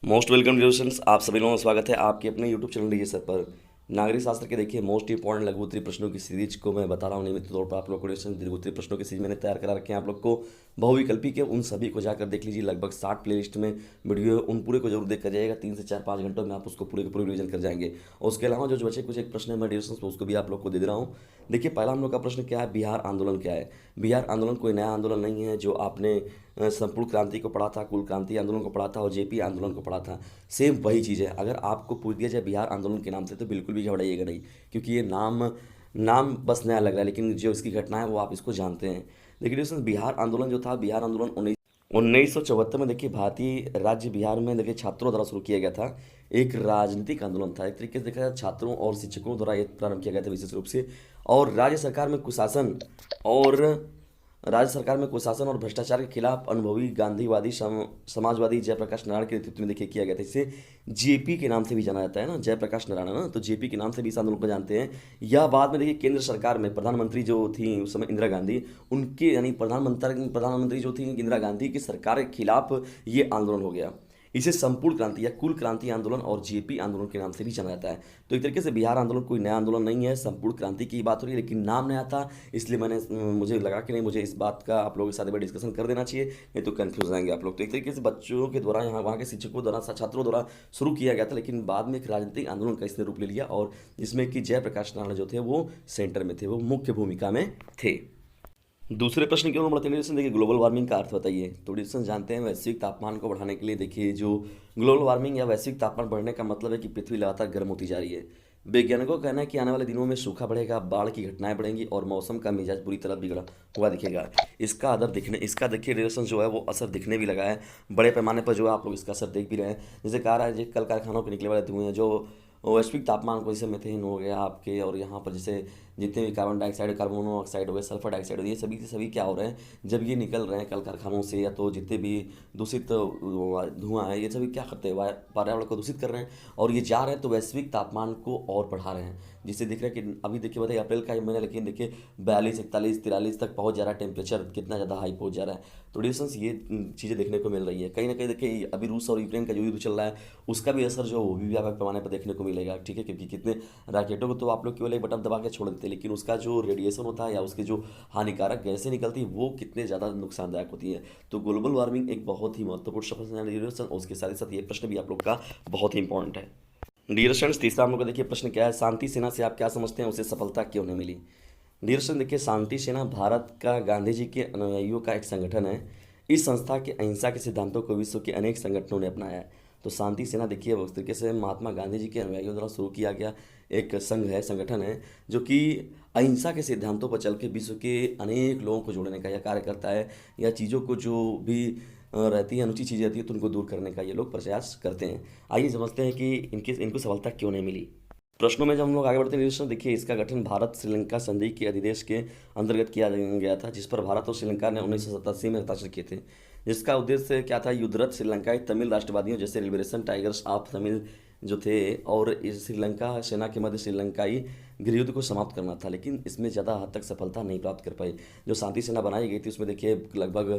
Most welcome dears, आप सभी लोगों का स्वागत है आपके अपने यूट्यूब चैनल डी सर पर। नागरिक शास्त्र के देखिए मोस्ट इंपॉर्टेंट लघु उत्तरीय प्रश्नों की सीरीज को मैं बता रहा हूँ नियमित तौर पर आप लोग को। दीर्घ उत्तरीय प्रश्नों की सीरीज मैंने तैयार करा रखे हैं आप लोग को बहुविकल्पी के, उन सभी को जाकर देख लीजिए। लगभग 60 प्लेलिस्ट में वीडियो है, उन पूरे को जरूर देख कर जाइएगा। 3 से 4 5 घंटों में आप उसको पूरे के पूरे रिविजन कर जाएंगे। और उसके अलावा जो बचे कुछ एक प्रश्न है मैं डियर्स उसको भी आप लोग को दे रहा हूँ। देखिए पहला हम लोग का प्रश्न क्या है, बिहार आंदोलन क्या है। बिहार आंदोलन कोई नया आंदोलन नहीं है। जो आपने संपूर्ण क्रांति को पढ़ा था, कुल क्रांति आंदोलन को पढ़ा था और जेपी आंदोलन को पढ़ा था, सेम वही चीज़ है। अगर आपको पूछ दिया जाए बिहार आंदोलन के नाम से तो बिल्कुल भी घबराइएगा नहीं, क्योंकि ये नाम नाम बस नया लग रहा है, लेकिन जो इसकी घटना है वो आप इसको जानते हैं। देखिए दोस्तों, बिहार आंदोलन जो था, बिहार आंदोलन 1974 में देखिए भारतीय राज्य बिहार में देखिए छात्रों द्वारा शुरू किया गया था। एक राजनीतिक आंदोलन था, एक तरीके से देखा जाए छात्रों और शिक्षकों द्वारा ये प्रारंभ किया गया था विशेष रूप से। और और राज्य सरकार में कुशासन और भ्रष्टाचार के खिलाफ अनुभवी गांधीवादी समाजवादी जयप्रकाश नारायण के नेतृत्व में देखिए किया गया था। इसे जेपी के नाम से भी जाना जाता है ना, जयप्रकाश नारायण है ना, तो जेपी के नाम से भी इस आंदोलन को जानते हैं। यह बाद में देखिए केंद्र सरकार में प्रधानमंत्री जो थी उस समय इंदिरा गांधी, उनके यानी प्रधानमंत्री जो थी इंदिरा गांधी की सरकार के खिलाफ ये आंदोलन हो गया। इसे संपूर्ण क्रांति या कुल क्रांति आंदोलन और जेपी आंदोलन के नाम से भी जाना जाता है। तो एक तरीके से बिहार आंदोलन कोई नया आंदोलन नहीं है, संपूर्ण क्रांति की बात हो रही है, लेकिन नाम नया था। इसलिए मुझे लगा कि नहीं, मुझे इस बात का आप लोगों के साथ एक बार डिस्कशन कर देना चाहिए, नहीं तो कंफ्यूज आएंगे आप लोग। तो एक तरीके से बच्चों के द्वारा, यहाँ वहाँ के शिक्षकों द्वारा, छात्रों द्वारा शुरू किया गया था, लेकिन बाद में एक राजनीतिक आंदोलन का इसने रूप ले लिया, और जिसमें कि जयप्रकाश नारायण जो थे वो सेंटर में थे, वो मुख्य भूमिका में थे। दूसरे प्रश्न की ओर बढ़ते हैं डिस्कशन। देखिए ग्लोबल वार्मिंग का अर्थ बताइए। तो डिस्कशन जानते हैं, वैश्विक तापमान को बढ़ाने के लिए देखिए जो ग्लोबल वार्मिंग या वैश्विक तापमान बढ़ने का मतलब है कि पृथ्वी लगातार गर्म होती जा रही है। वैज्ञानिकों का कहना है कि आने वाले दिनों में सूखा बढ़ेगा, बाढ़ की घटनाएं बढ़ेंगी और मौसम का मिजाज बुरी तरह बिगड़ा हुआ दिखेगा। इसका देखिए रिलेशन जो है वो असर दिखने भी लगा है बड़े पैमाने पर, जो है आप लोग इसका असर देख भी रहे हैं। जैसे कहा रहा है, कल कारखानों के निकले वाले धुएं जो वैश्विक तापमान को, जैसे मीथेन हो गया आपके, और यहाँ पर जैसे जितने भी कार्बन डाइऑक्साइड, कार्बन मोनोऑक्साइड हो गए, सल्फर डाइऑक्साइड हो गए, ये सभी के सभी क्या हो रहे हैं, जब ये निकल रहे हैं कल कारखानों से, या तो जितने भी दूषित धुआं है, ये सभी क्या करते हैं, पर्यावरण को दूषित कर रहे हैं, और ये जा रहे हैं तो वैश्विक तापमान को और बढ़ा रहे हैं। जिससे दिख रहा है कि अभी देखिए बताइए अप्रैल का ही महीना, लेकिन देखिए 42 41 43 तक पहुंच जा रहा है, टेम्परेचर कितना ज़्यादा हाई पहुंच जा रहा है। तो डिस्टेंस ये चीज़ें देखने को मिल रही है। कहीं ना कहीं देखिए अभी रूस और यूक्रेन का जो युद्ध चल रहा है, उसका भी असर जो वो भी व्यापक पैमाने पर देखने को मिलेगा, ठीक है। क्योंकि कितने रॉकेटों को तो आप लोग केवल एक बटन दबा के छोड़ देते हैं, लेकिन उसका जो रेडिएशन होता है या उसकी जो हानिकारक गैसें निकलती है वो कितने ज़्यादा नुकसानदायक होती है। तो ग्लोबल वार्मिंग एक बहुत ही महत्वपूर्ण शब्द है, और उसके साथ ही साथ ये प्रश्न भी आप लोग का बहुत ही इंपॉर्टेंट है। डियर स्टूडेंट्स, तीसरा हम लोग का देखिए प्रश्न क्या है, शांति सेना से आप क्या समझते हैं, उसे सफलता क्यों नहीं मिली। डियर स्टूडेंट, देखिए शांति सेना भारत का गांधी जी के अनुयायियों का एक संगठन है। इस संस्था के अहिंसा के सिद्धांतों को विश्व के अनेक संगठनों ने अपनाया है। तो शांति सेना देखिए उस तरीके से महात्मा गांधी जी के अनुयायियों द्वारा शुरू किया गया एक संगठन है, जो कि अहिंसा के सिद्धांतों पर चल के विश्व के अनेक लोगों को जोड़ने का यह कार्य करता है, या चीज़ों को जो भी रहती है, अनुचित चीज़ें रहती है तो उनको दूर करने का ये लोग प्रयास करते हैं। आइए समझते हैं कि इनको सफलता क्यों नहीं मिली। प्रश्नों में जब हम लोग आगे बढ़ते हैं निरीक्षण, देखिए इसका गठन भारत श्रीलंका संधि के अधिदेश के अंतर्गत किया गया था, जिस पर भारत और श्रीलंका ने 1987 में हस्ताक्षर किए थे। जिसका उद्देश्य क्या था, युद्धरत श्रीलंकाई तमिल राष्ट्रवादियों जैसे लिबरेशन टाइगर्स ऑफ तमिल जो थे और इस श्रीलंका सेना के मध्य श्रीलंकाई गृहयुद्ध को समाप्त करना था, लेकिन इसमें ज़्यादा हद तक सफलता नहीं प्राप्त कर पाई। जो शांति सेना बनाई गई थी उसमें देखिए लगभग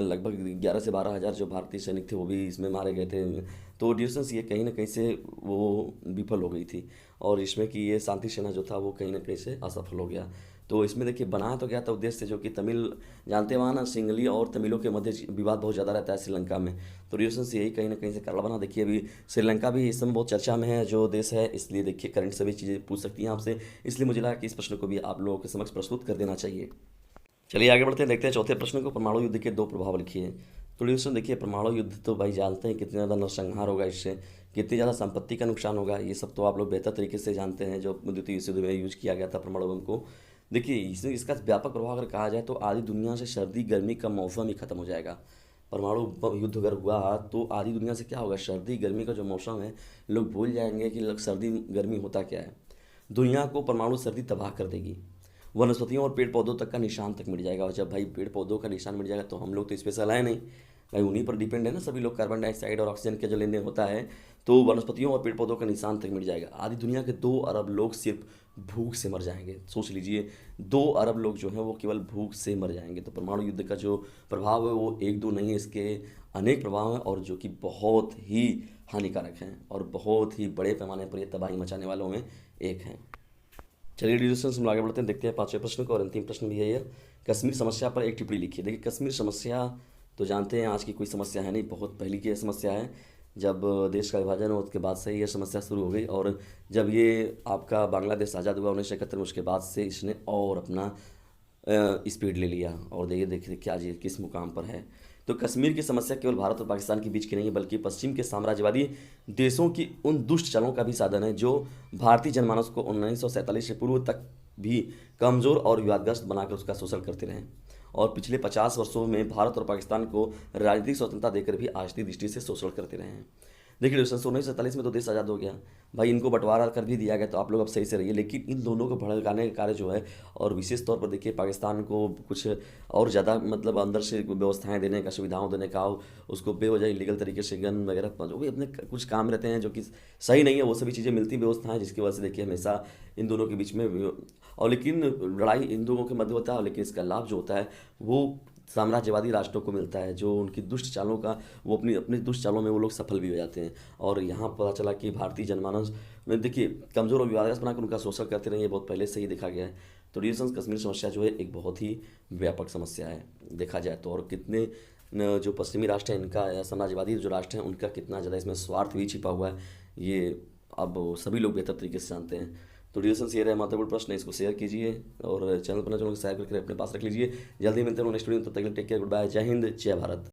लगभग 11 से 12 हज़ार जो भारतीय सैनिक थे वो भी इसमें मारे गए थे। तो डिस्टेंस ये कहीं ना कहीं से वो विफल हो गई थी, और इसमें कि ये शांति सेना जो था वो कहीं ना कहीं से असफल हो गया। तो इसमें देखिए बनाया तो गया था उद्देश्य, जो कि तमिल जानते हैं वहाँ ना, सिंगली और तमिलों के मध्य विवाद बहुत ज़्यादा रहता है श्रीलंका में। तो रिलेशन यही कहीं ना कहीं से कारण बना। देखिए अभी श्रीलंका भी इस समय बहुत चर्चा में है जो देश है, इसलिए देखिए करंट सभी चीज़ें पूछ सकती हैं आपसे, इसलिए मुझे लगा कि इस प्रश्न को भी आप लोगों के समक्ष प्रस्तुत कर देना चाहिए। चलिए आगे बढ़ते हैं, देखते हैं चौथे प्रश्न को, परमाणु युद्ध के 2 प्रभाव लिखिए। तो लिस्टन देखिए, परमाणु युद्ध तो भाई जानते हैं कितने ज़्यादा नरसंहार होगा, इससे कितनी ज़्यादा संपत्ति का नुकसान होगा, ये सब तो आप लोग बेहतर तरीके से जानते हैं। जो द्वितीय विश्व युद्ध में यूज किया गया था परमाणु बम को, देखिए इसका व्यापक प्रभाव अगर कहा जाए तो आधी दुनिया से सर्दी गर्मी का मौसम ही खत्म हो जाएगा। परमाणु युद्ध अगर हुआ तो आधी दुनिया से क्या होगा, सर्दी गर्मी का जो मौसम है, लोग भूल जाएंगे कि सर्दी गर्मी होता क्या है। दुनिया को परमाणु सर्दी तबाह कर देगी। वनस्पतियों और पेड़ पौधों तक का निशान तक मिट जाएगा, और जब भाई पेड़ पौधों का निशान मिट जाएगा तो हम लोग तो स्पेशल है नहीं, भाई उन्हीं पर डिपेंड है ना सभी लोग। कार्बन डाइऑक्साइड और ऑक्सीजन का जो लेन देन होता है तो वनस्पतियों और पेड़ पौधों का निशान तक मिट जाएगा। आधी दुनिया के 2 अरब लोग सिर्फ भूख से मर जाएंगे, सोच लीजिए। 2 अरब लोग जो हैं वो केवल भूख से मर जाएंगे। तो परमाणु युद्ध का जो प्रभाव है वो एक दो नहीं है, इसके अनेक प्रभाव हैं और जो कि बहुत ही हानिकारक हैं और बहुत ही बड़े पैमाने पर ये तबाही मचाने वालों में एक हैं। चलिए डिस्कशन से हम आगे बढ़ते हैं, देखते हैं पांचवें प्रश्न को। और अंतिम प्रश्न भी है ये, कश्मीर समस्या पर एक टिप्पणी लिखिए। देखिए कश्मीर समस्या तो जानते हैं आज की कोई समस्या है नहीं, बहुत पहले की यह समस्या है। जब देश का विभाजन हुआ उसके बाद से ही यह समस्या शुरू हो गई, और जब ये आपका बांग्लादेश आज़ाद हुआ 1971 में, उसके बाद से इसने और अपना स्पीड ले लिया। और देखिए देखिए क्या जी किस मुकाम पर है। तो कश्मीर की समस्या केवल भारत और पाकिस्तान के बीच की नहीं है, बल्कि पश्चिम के साम्राज्यवादी देशों की उन दुष्ट चालों का भी साधन है जो भारतीय जनमानस को 1947 से पूर्व तक भी कमज़ोर और विवादग्रस्त बनाकर उसका शोषण करते रहे, और पिछले 50 वर्षों में भारत और पाकिस्तान को राजनीतिक स्वतंत्रता देकर भी आर्थिक दृष्टि से शोषण करते रहे हैं। देखिए सन 1947 में तो देश आज़ाद हो गया भाई, इनको बंटवारा कर भी दिया गया, तो आप लोग अब सही से रहिए। लेकिन इन दोनों को भड़काने का कार्य जो है, और विशेष तौर पर देखिए पाकिस्तान को कुछ और ज़्यादा मतलब अंदर से व्यवस्थाएं देने का, सुविधाओं देने का, उसको बेवजह इलीगल तरीके से गन वगैरह जो भी अपने कुछ काम रहते हैं जो कि सही नहीं है, वो सभी चीज़ें मिलती व्यवस्थाएं, जिसकी वजह से देखिए हमेशा इन दोनों के बीच में और लेकिन लड़ाई इन दोनों के मध्य होता है, लेकिन इसका लाभ जो होता है वो साम्राज्यवादी राष्ट्रों को मिलता है, जो उनकी दुष्ट चालों का वो अपनी अपनी दुष्ट चालों में वो लोग सफल भी हो जाते हैं। और यहाँ पता चला कि भारतीय जनमानस ने देखिए कमज़ोर और विवादग्रस्त बनाकर उनका शोषण करते रहे, ये बहुत पहले से ही देखा गया है। तो डिस्टेंस कश्मीर समस्या जो है एक बहुत ही व्यापक समस्या है देखा जाए तो। और कितने जो पश्चिमी राष्ट्र हैं इनका, या साम्राज्यवादी जो राष्ट्र हैं उनका कितना ज़्यादा इसमें स्वार्थ भी छिपा हुआ है, ये अब सभी लोग बेहतर तरीके से जानते हैं। तो डिस्कशन ये रहा महत्वपूर्ण प्रश्न, इसको शेयर कीजिए और चैनल पर नए चैनल को सब्सक्राइब करके अपने पास रख लीजिए। जल्दी मिलते हैं नेक्स्ट वीडियो में, तब तक के लिए टेक केयर, गुड बाय, जय हिंद, जय भारत।